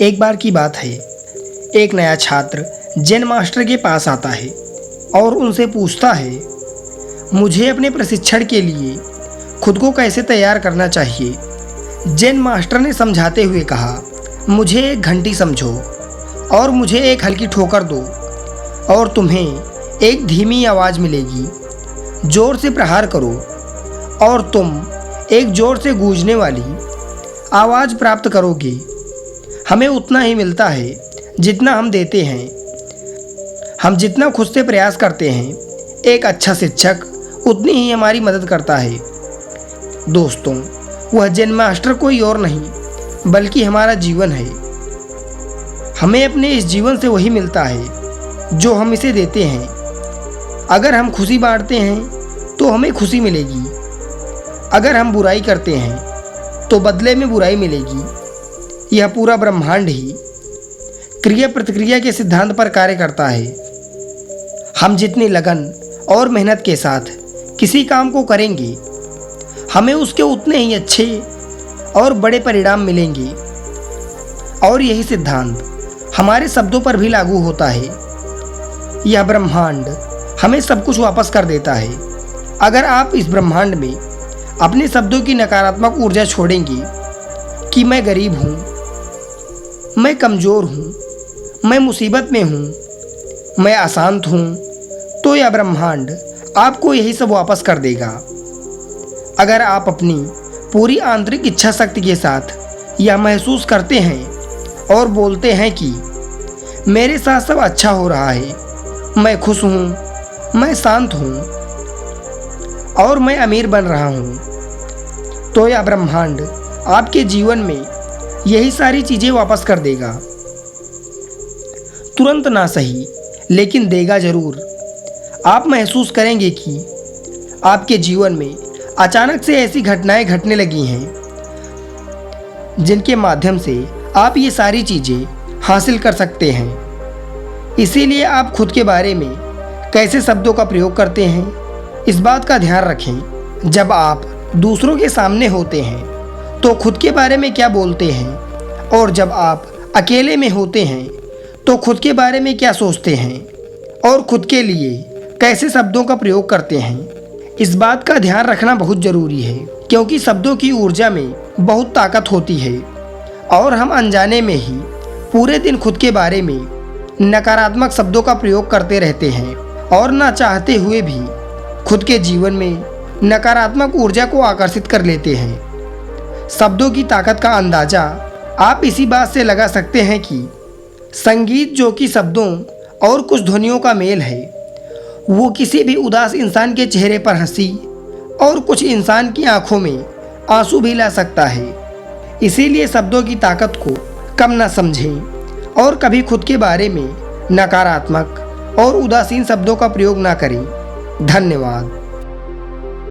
एक बार की बात है, एक नया छात्र जेन मास्टर के पास आता है और उनसे पूछता है, मुझे अपने प्रशिक्षण के लिए खुद को कैसे तैयार करना चाहिए। जेन मास्टर ने समझाते हुए कहा, मुझे एक घंटी समझो और मुझे एक हल्की ठोकर दो और तुम्हें एक धीमी आवाज़ मिलेगी। जोर से प्रहार करो और तुम एक जोर से गूंजने वाली आवाज़ प्राप्त करोगे। हमें उतना ही मिलता है जितना हम देते हैं। हम जितना खुद से प्रयास करते हैं, एक अच्छा शिक्षक उतनी ही हमारी मदद करता है। दोस्तों, वह जेन मास्टर कोई और नहीं बल्कि हमारा जीवन है। हमें अपने इस जीवन से वही मिलता है जो हम इसे देते हैं। अगर हम खुशी बांटते हैं तो हमें खुशी मिलेगी। अगर हम बुराई करते हैं तो बदले में बुराई मिलेगी। यह पूरा ब्रह्मांड ही क्रिया प्रतिक्रिया के सिद्धांत पर कार्य करता है। हम जितनी लगन और मेहनत के साथ किसी काम को करेंगे, हमें उसके उतने ही अच्छे और बड़े परिणाम मिलेंगे। और यही सिद्धांत हमारे शब्दों पर भी लागू होता है। यह ब्रह्मांड हमें सब कुछ वापस कर देता है। अगर आप इस ब्रह्मांड में अपने शब्दों की नकारात्मक ऊर्जा छोड़ेंगे कि मैं गरीब हूँ, मैं कमज़ोर हूँ, मैं मुसीबत में हूँ, मैं अशांत हूँ, तो यह ब्रह्मांड आपको यही सब वापस कर देगा। अगर आप अपनी पूरी आंतरिक इच्छा शक्ति के साथ यह महसूस करते हैं और बोलते हैं कि मेरे साथ सब अच्छा हो रहा है, मैं खुश हूँ, मैं शांत हूँ और मैं अमीर बन रहा हूँ, तो यह ब्रह्मांड आपके जीवन में यही सारी चीज़ें वापस कर देगा। तुरंत ना सही, लेकिन देगा ज़रूर। आप महसूस करेंगे कि आपके जीवन में अचानक से ऐसी घटनाएं घटने लगी हैं जिनके माध्यम से आप ये सारी चीज़ें हासिल कर सकते हैं। इसीलिए आप खुद के बारे में कैसे शब्दों का प्रयोग करते हैं, इस बात का ध्यान रखें। जब आप दूसरों के सामने होते हैं तो खुद के बारे में क्या बोलते हैं, और जब आप अकेले में होते हैं तो खुद के बारे में क्या सोचते हैं और खुद के लिए कैसे शब्दों का प्रयोग करते हैं। इस बात का ध्यान रखना बहुत ज़रूरी है, क्योंकि शब्दों की ऊर्जा में बहुत ताकत होती है और हम अनजाने में ही पूरे दिन खुद के बारे में नकारात्मक शब्दों का प्रयोग करते रहते हैं और ना चाहते हुए भी खुद के जीवन में नकारात्मक ऊर्जा को आकर्षित कर लेते हैं। शब्दों की ताकत का अंदाज़ा आप इसी बात से लगा सकते हैं कि संगीत, जो कि शब्दों और कुछ ध्वनियों का मेल है, वो किसी भी उदास इंसान के चेहरे पर हंसी और कुछ इंसान की आंखों में आंसू भी ला सकता है। इसीलिए शब्दों की ताकत को कम ना समझें और कभी खुद के बारे में नकारात्मक और उदासीन शब्दों का प्रयोग ना करें। धन्यवाद।